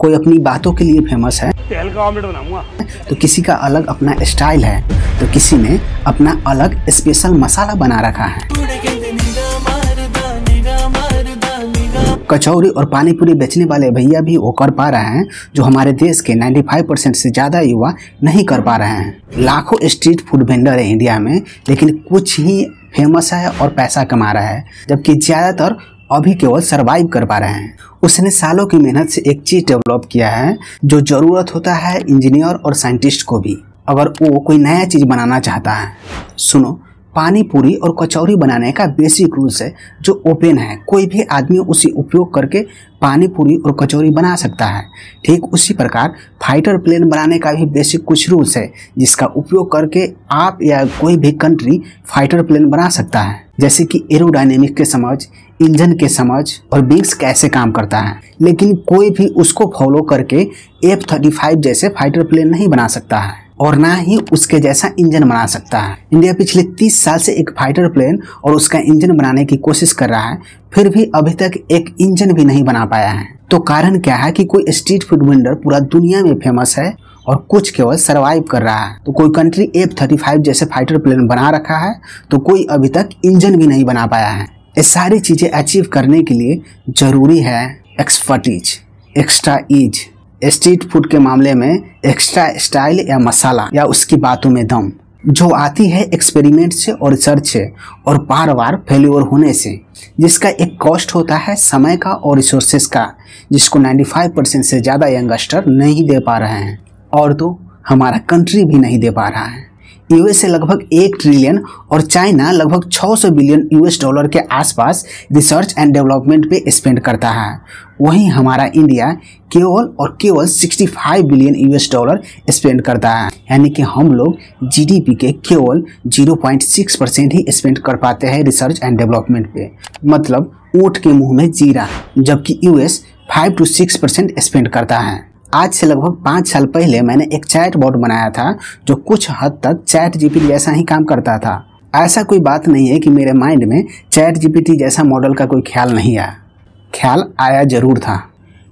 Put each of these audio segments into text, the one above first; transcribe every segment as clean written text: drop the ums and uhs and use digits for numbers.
कोई अपनी बातों के लिए फेमस है तो किसी का अलग अपना स्टाइल है, तो किसी ने अपना अलग स्पेशल मसाला बना रखा है। कचौरी और पानी पूरी बेचने वाले भैया भी वो कर पा रहे हैं जो हमारे देश के 95% से ज़्यादा युवा नहीं कर पा रहे हैं। लाखों स्ट्रीट फूड वेंडर है इंडिया में, लेकिन कुछ ही फेमस है और पैसा कमा रहा है, जबकि ज़्यादातर अभी केवल सरवाइव कर पा रहे हैं। उसने सालों की मेहनत से एक चीज़ डेवलप किया है जो ज़रूरत होता है इंजीनियर और साइंटिस्ट को भी, अगर वो कोई नया चीज़ बनाना चाहता है। सुनो, पानी पूरी और कचौरी बनाने का बेसिक रूल्स है जो ओपन है, कोई भी आदमी उसी उपयोग करके पानी पूरी और कचौरी बना सकता है। ठीक उसी प्रकार फाइटर प्लेन बनाने का भी बेसिक कुछ रूल्स है जिसका उपयोग करके आप या कोई भी कंट्री फाइटर प्लेन बना सकता है, जैसे कि एरोडायनेमिक के समझ, इंजन के समझ और विंग्स कैसे काम करता है। लेकिन कोई भी उसको फॉलो करके F-35 जैसे फाइटर प्लेन नहीं बना सकता है और ना ही उसके जैसा इंजन बना सकता है। इंडिया पिछले 30 साल से एक फाइटर प्लेन और उसका इंजन बनाने की कोशिश कर रहा है, फिर भी अभी तक एक इंजन भी नहीं बना पाया है। तो कारण क्या है कि कोई स्ट्रीट फूड वेंडर पूरा दुनिया में फेमस है और कुछ केवल सरवाइव कर रहा है। तो कोई कंट्री F-35 जैसे फाइटर प्लेन बना रखा है तो कोई अभी तक इंजन भी नहीं बना पाया है। ये सारी चीज़ें अचीव करने के लिए ज़रूरी है expertise, extra ease, street food के मामले में एक्स्ट्रा स्टाइल या मसाला या उसकी बातों में दम, जो आती है एक्सपेरिमेंट से और रिसर्च से और बार बार फेल्योर होने से, जिसका एक कॉस्ट होता है समय का और रिसोर्सेज का, जिसको 95% से ज़्यादा यंगस्टर नहीं दे पा रहे हैं और तो हमारा कंट्री भी नहीं दे पा रहा है। यूएसए लगभग 1 ट्रिलियन और चाइना लगभग 600 बिलियन US$ के आसपास रिसर्च एंड डेवलपमेंट पे स्पेंड करता है। वहीं हमारा इंडिया केवल और केवल 65 बिलियन US$ स्पेंड करता है, यानी कि हम लोग GDP के केवल 0.6% ही स्पेंड कर पाते हैं रिसर्च एंड डेवलपमेंट पे, मतलब ऊँट के मुँह में जीरा, जबकि US 5 to 6% स्पेंड करता है। आज से लगभग 5 साल पहले मैंने एक चैट बॉट बनाया था जो कुछ हद तक चैट जीपीटी जैसा ही काम करता था। ऐसा कोई बात नहीं है कि मेरे माइंड में चैट जीपीटी जैसा मॉडल का कोई ख्याल नहीं आया, ख्याल आया जरूर था,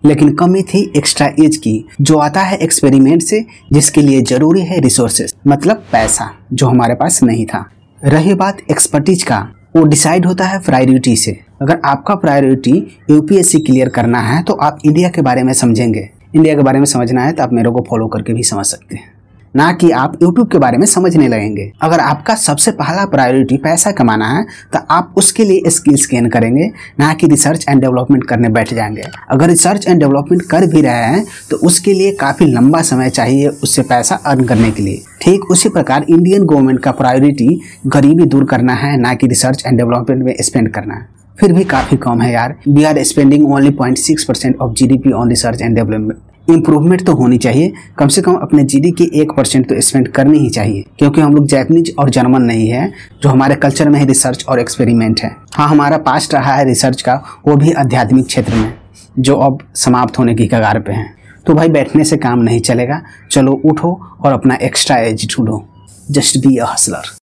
लेकिन कमी थी एक्स्ट्रा एज की, जो आता है एक्सपेरिमेंट से, जिसके लिए ज़रूरी है रिसोर्सेज, मतलब पैसा, जो हमारे पास नहीं था। रही बात एक्सपर्टीज का, वो डिसाइड होता है प्रायोरिटी से। अगर आपका प्रायोरिटी यूपीएससी क्लियर करना है तो आप इंडिया के बारे में समझेंगे। इंडिया के बारे में समझना है तो आप मेरे को फॉलो करके भी समझ सकते हैं, ना कि आप यूट्यूब के बारे में समझने लगेंगे। अगर आपका सबसे पहला प्रायोरिटी पैसा कमाना है तो आप उसके लिए स्किल्स गेन करेंगे, ना कि रिसर्च एंड डेवलपमेंट करने बैठ जाएंगे। अगर रिसर्च एंड डेवलपमेंट कर भी रहे हैं तो उसके लिए काफ़ी लंबा समय चाहिए उससे पैसा अर्न करने के लिए। ठीक उसी प्रकार इंडियन गवर्नमेंट का प्रायोरिटी गरीबी दूर करना है, ना कि रिसर्च एंड डेवलपमेंट में स्पेंड करना है। फिर भी काफ़ी कम है यार। We are spending only 0.6% of GDP on research and development. Improvement तो होनी चाहिए, कम से कम अपने GDP की 1% तो स्पेंड करनी ही चाहिए, क्योंकि हम लोग जापानीज और जर्मन नहीं है, जो हमारे कल्चर में ही रिसर्च और एक्सपेरिमेंट है। हाँ, हमारा पास्ट रहा है रिसर्च का, वो भी आध्यात्मिक क्षेत्र में, जो अब समाप्त होने की कगार पे है। तो भाई बैठने से काम नहीं चलेगा, चलो उठो और अपना एक्स्ट्रा एज ढूंढो। Just be a Hustler.